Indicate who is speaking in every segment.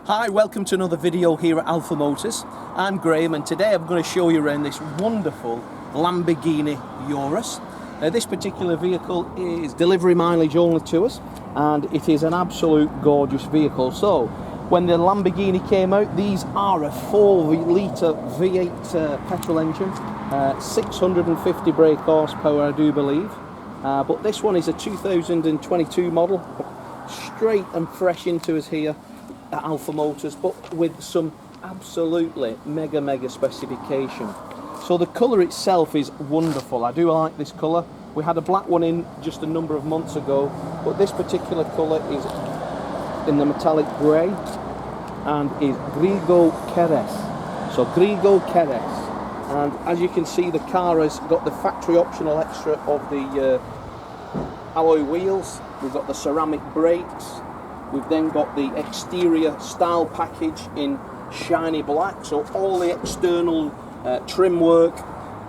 Speaker 1: Hi, welcome to another video here at Alpha Motors. I'm Graham and today I'm going to show you around this wonderful Lamborghini Urus. Now this particular vehicle is delivery mileage only to us and it is an absolute gorgeous vehicle. So when the Lamborghini came out, these are a 4-litre V8 petrol engine, 650 brake horsepower I do believe, but this one is a 2022 model, straight and fresh into us here at Alpha Motors, but with some absolutely mega specification. So the colour itself is wonderful. I do like this colour. We had a black one in just a number of months ago, but this particular colour is in the metallic grey and is Grigio Keres. So Grigio Keres, and as you can see, the car has got the factory optional extra of the alloy wheels. We've got the ceramic brakes. We've then got the exterior style package in shiny black, so all the external trim work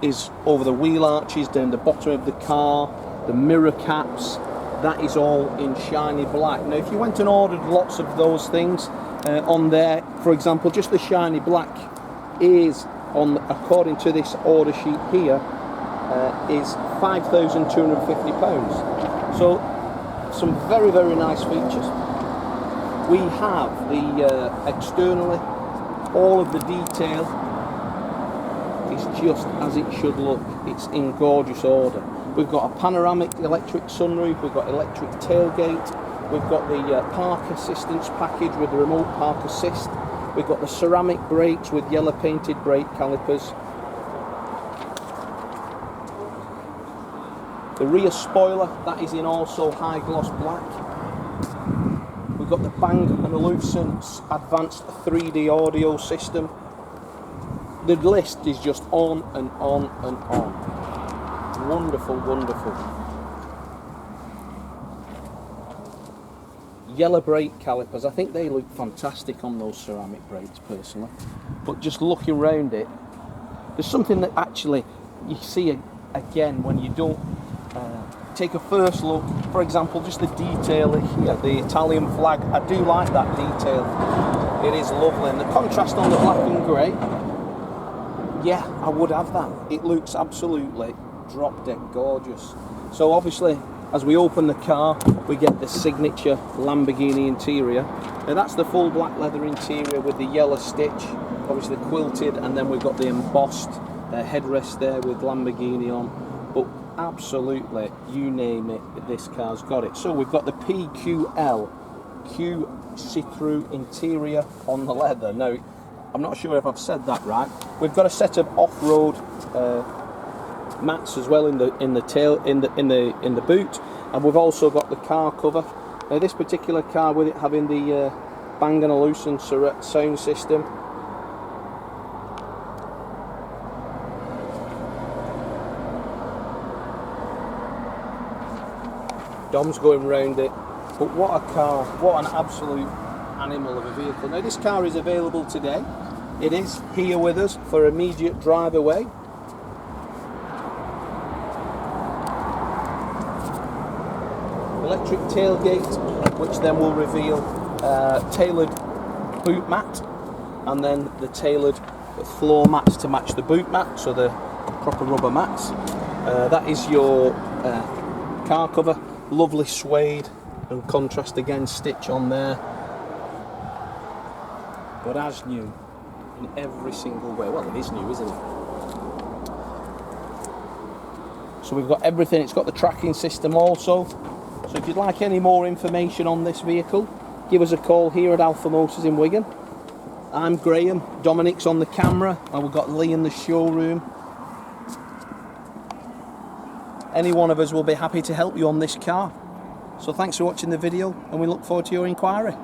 Speaker 1: is over the wheel arches, down the bottom of the car, the mirror caps, that is all in shiny black. Now if you went and ordered lots of those things on there, for example, just the shiny black is, on according to this order sheet here, is £5,250. So some very nice features. We have the externally, all of the detail is just as it should look. It's in gorgeous order. We've got a panoramic electric sunroof, we've got electric tailgate, we've got the park assistance package with the remote park assist, we've got the ceramic brakes with yellow painted brake calipers. The rear spoiler, that is in also high gloss black. We've got the Bang & Olufsen advanced 3D audio system. The list is just on and on and on. Wonderful. Yellow brake calipers. I think they look fantastic on those ceramic brakes personally. But just looking around it, there's something that actually you see again when you don't take a first look. For example, just the detail here, the Italian flag. I do like that detail. It is lovely, and the contrast on the black and grey, yeah, I would have that. It looks absolutely drop dead gorgeous. So obviously as we open the car, we get the signature Lamborghini interior. Now that's the full black leather interior with the yellow stitch, obviously quilted, and then we've got the embossed headrest there with Lamborghini on. But absolutely, you name it, this car's got it. So we've got the PQL Q-citura interior on the leather. Now I'm not sure if I've said that right. We've got a set of off-road mats as well in the boot, and we've also got the car cover. Now this particular car, with it having the Bang & Olufsen sound system, Dom's going round it, but what a car, what an absolute animal of a vehicle. Now this car is available today. It is here with us for immediate drive away. Electric tailgate, which then will reveal tailored boot mat, and then the tailored floor mats to match the boot mat, so the proper rubber mats. That is your car cover. Lovely suede and contrast again stitch on there, but as new in every single way. Well, it is new, isn't it? So we've got everything. It's got the tracking system also. So if you'd like any more information on this vehicle, give us a call here at Alpha Motors in Wigan. I'm Graham, Dominic's on the camera, and we've got Lee in the showroom. Any one of us will be happy to help you on this car. So thanks for watching the video, and we look forward to your inquiry.